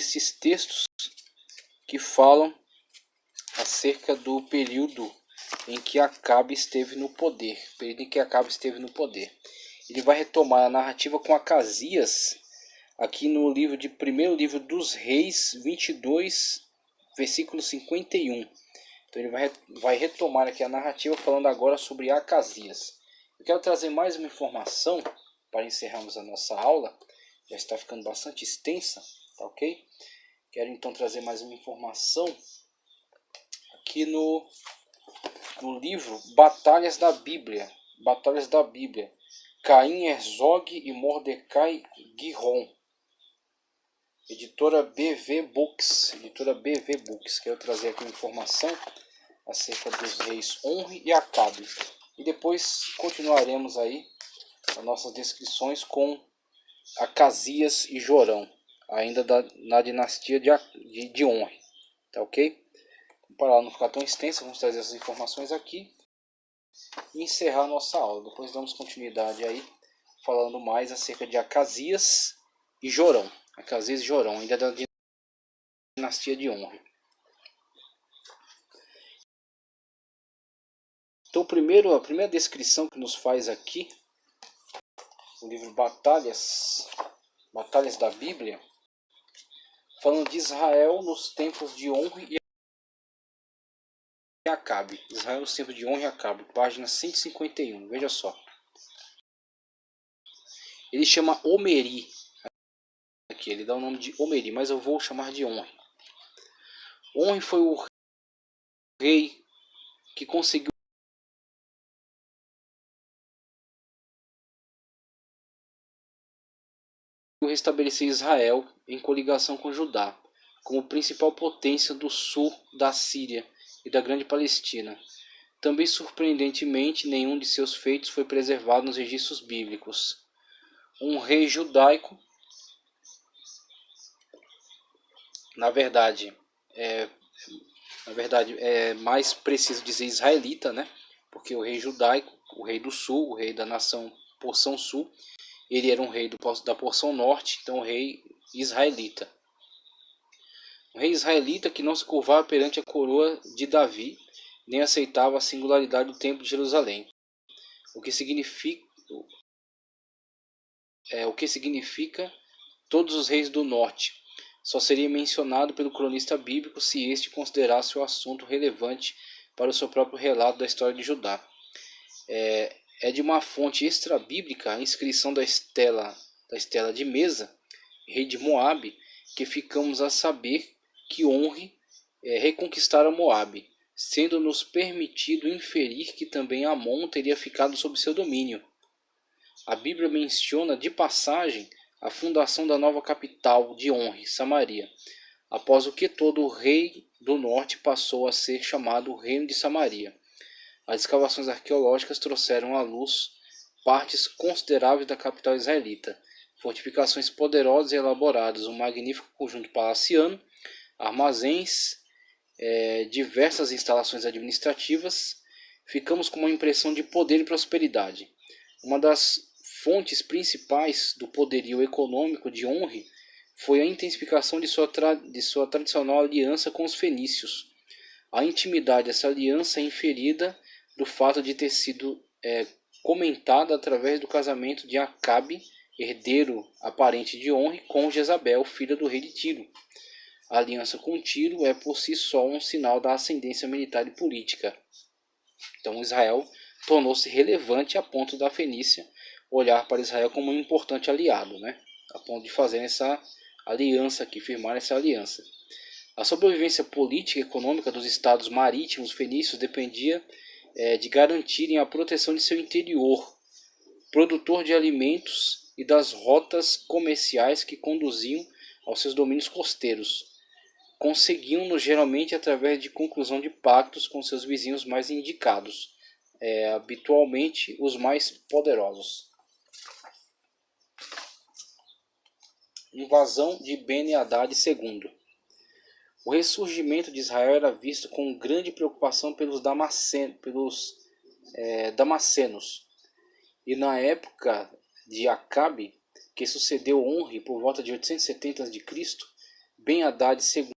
esses textos que falam acerca do período em que Acabe esteve no poder. Ele vai retomar a narrativa com Acasias, aqui no livro de primeiro livro dos Reis 22, versículo 51. Então ele vai retomar aqui a narrativa falando agora sobre Acasias. Eu quero trazer mais uma informação para encerrarmos a nossa aula. Já está ficando bastante extensa, tá ok? Quero então trazer mais uma informação aqui no livro Batalhas da Bíblia. Caim Herzog e Mordecai Giron. Editora BV Books. Quero trazer aqui uma informação acerca dos reis Onri e Acabe. E depois continuaremos aí as nossas descrições com Acasias e Jorão, ainda na dinastia de Onri. Tá ok? Para ela não ficar tão extensa, vamos trazer essas informações aqui e encerrar a nossa aula. Depois damos continuidade aí, falando mais acerca de Acasias e Jorão. Ainda da dinastia de Onri. Então, a primeira descrição que nos faz aqui, o livro Batalhas da Bíblia, falando de Israel nos tempos de Onri e Acabe. Página 151, veja só. Ele chama Omeri. Aqui, ele dá o nome de Omeri, mas eu vou chamar de Onri. Onri foi o rei que conseguiu restabelecer Israel em coligação com Judá, como principal potência do sul da Síria e da Grande Palestina. Também, surpreendentemente, nenhum de seus feitos foi preservado nos registros bíblicos. Um rei judaico, na verdade é mais preciso dizer israelita, né? Porque o rei judaico, o rei do sul, o rei da nação porção sul, ele era um rei da porção norte, então o rei israelita. Um rei israelita que não se curvava perante a coroa de Davi, nem aceitava a singularidade do templo de Jerusalém. O que significa todos os reis do norte. Só seria mencionado pelo cronista bíblico se este considerasse o assunto relevante para o seu próprio relato da história de Judá. É de uma fonte extra-bíblica a inscrição da estela de Mesa, rei de Moabe, que ficamos a saber que Onri reconquistara Moabe, sendo-nos permitido inferir que também Amon teria ficado sob seu domínio. A Bíblia menciona de passagem a fundação da nova capital de Onri, Samaria, após o que todo o rei do norte passou a ser chamado Reino de Samaria. As escavações arqueológicas trouxeram à luz partes consideráveis da capital israelita, fortificações poderosas e elaboradas, um magnífico conjunto palaciano, armazéns, diversas instalações administrativas. Ficamos com uma impressão de poder e prosperidade. Uma das fontes principais do poderio econômico de Onri foi a intensificação de sua tradicional aliança com os fenícios. A intimidade dessa aliança é inferida do fato de ter sido comentada através do casamento de Acabe, herdeiro aparente de Onri, com Jezabel, filha do rei de Tiro. A aliança com Tiro é por si só um sinal da ascendência militar e política. Então Israel tornou-se relevante a ponto da Fenícia olhar para Israel como um importante aliado, né? A ponto de fazer essa aliança aqui, firmar essa aliança. A sobrevivência política e econômica dos estados marítimos fenícios dependia de garantirem a proteção de seu interior, produtor de alimentos, e das rotas comerciais que conduziam aos seus domínios costeiros. Conseguiam-no geralmente através de conclusão de pactos com seus vizinhos mais indicados, habitualmente os mais poderosos. Invasão de Beni-Hadad II. O ressurgimento de Israel era visto com grande preocupação pelos Damascenos, e na época de Acabe, que sucedeu Onri por volta de 870 a.C., Ben-Hadad II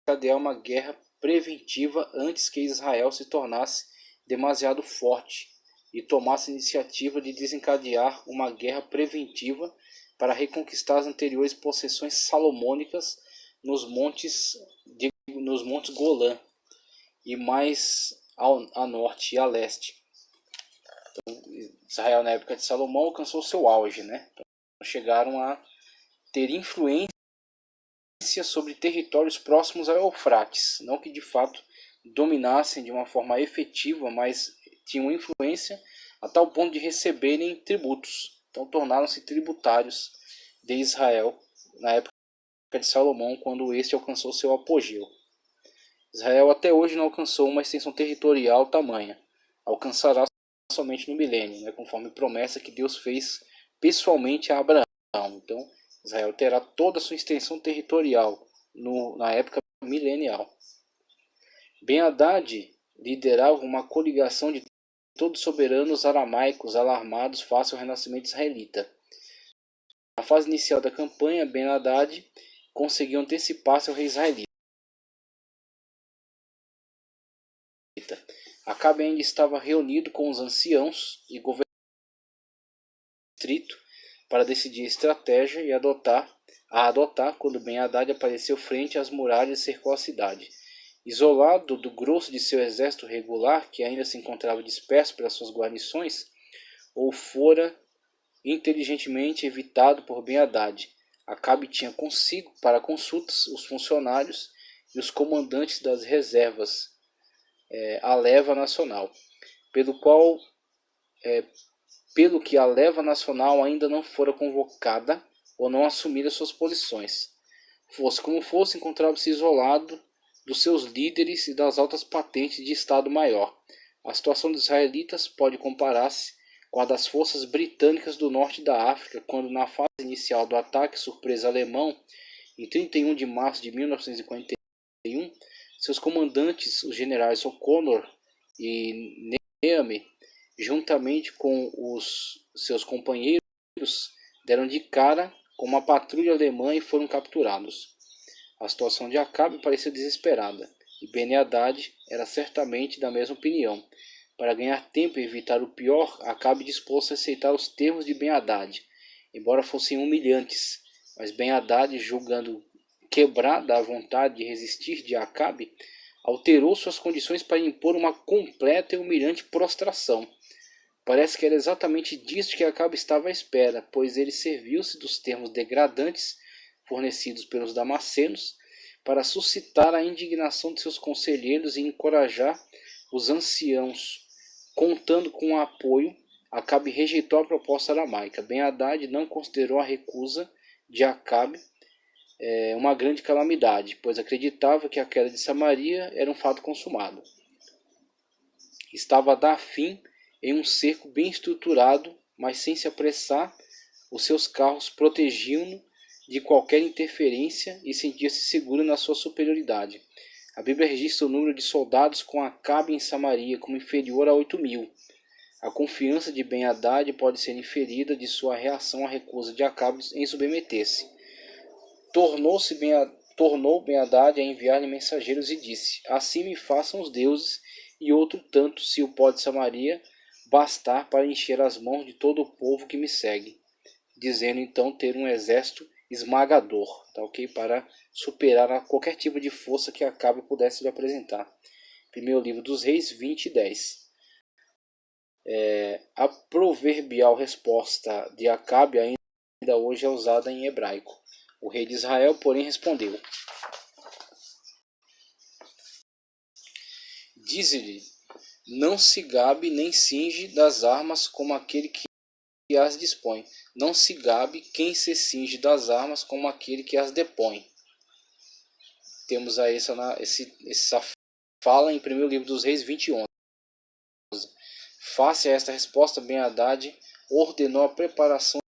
desencadear uma guerra preventiva antes que Israel se tornasse demasiado forte e tomasse a iniciativa de desencadear uma guerra preventiva para reconquistar as anteriores possessões salomônicas nos montes Golã e mais a norte e a leste. Então, Israel na época de Salomão alcançou seu auge, né? Então, chegaram a ter influência sobre territórios próximos ao Eufrates, não que de fato dominassem de uma forma efetiva, mas tinham influência a tal ponto de receberem tributos. Então tornaram-se tributários de Israel na época de Salomão, quando este alcançou seu apogeu. Israel até hoje não alcançou uma extensão territorial tamanha. Alcançará somente no milênio, né, conforme promessa que Deus fez pessoalmente a Abraão. Então, Israel terá toda a sua extensão territorial na época milenial. Ben-Hadad liderava uma coligação de todos os soberanos aramaicos alarmados face ao renascimento israelita. Na fase inicial da campanha, Ben-Hadad conseguiu antecipar-se ao rei israelita. Acabe ainda estava reunido com os anciãos e governadores do distrito para decidir a estratégia e adotar quando Ben-Hadad apareceu frente às muralhas e cercou a cidade. Isolado do grosso de seu exército regular, que ainda se encontrava disperso pelas suas guarnições, ou fora inteligentemente evitado por Ben-Hadad, Acabe tinha consigo para consultas os funcionários e os comandantes das reservas, a leva nacional, pelo que a leva nacional ainda não fora convocada ou não assumira suas posições. Fosse como fosse, encontrava-se isolado dos seus líderes e das altas patentes de Estado-Maior. A situação dos israelitas pode comparar-se com a das forças britânicas do norte da África, quando na fase inicial do ataque surpresa alemão, em 31 de março de 1941, seus comandantes, os generais O'Connor e Neame, juntamente com os seus companheiros, deram de cara com uma patrulha alemã e foram capturados. A situação de Acabe parecia desesperada, e Ben-Hadad era certamente da mesma opinião. Para ganhar tempo e evitar o pior, Acabe dispôs-se a aceitar os termos de Ben-Hadad, embora fossem humilhantes, mas Ben-Hadad, julgando quebrada a vontade de resistir de Acabe, alterou suas condições para impor uma completa e humilhante prostração. Parece que era exatamente disso que Acabe estava à espera, pois ele serviu-se dos termos degradantes fornecidos pelos damascenos para suscitar a indignação de seus conselheiros e encorajar os anciãos. Contando com o apoio, Acabe rejeitou a proposta aramaica. Ben-Hadad não considerou a recusa de Acabe uma grande calamidade, pois acreditava que a queda de Samaria era um fato consumado. Estava a dar fim em um cerco bem estruturado, mas sem se apressar. Os seus carros protegiam-no de qualquer interferência e sentia-se seguro na sua superioridade. A Bíblia registra o número de soldados com Acabe em Samaria como inferior a 8.000. A confiança de Ben-Hadad pode ser inferida de sua reação à recusa de Acabe em submeter-se. Tornou Ben-Hadad a enviar-lhe mensageiros e disse: assim me façam os deuses, e outro tanto, se o pó de Samaria bastar para encher as mãos de todo o povo que me segue, dizendo então ter um exército esmagador, tá, ok? Para superar a qualquer tipo de força que Acabe pudesse lhe apresentar. Primeiro livro dos Reis 20:10. A proverbial resposta de Acabe ainda hoje é usada em hebraico. O rei de Israel, porém, respondeu: dize-lhe, não se gabe nem cinge das armas como aquele que as dispõe. Não se gabe quem se cinge das armas como aquele que as depõe. Temos aí essa fala em 1 livro dos Reis 20:11. Face a esta resposta, Ben-Hadad ordenou a preparação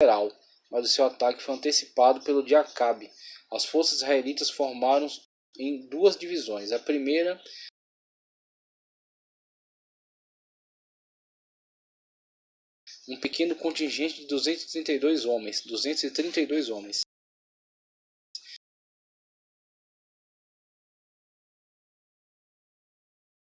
geral, mas o seu ataque foi antecipado pelo de Acabe. As forças israelitas formaram em duas divisões. A primeira, um pequeno contingente de 232 homens,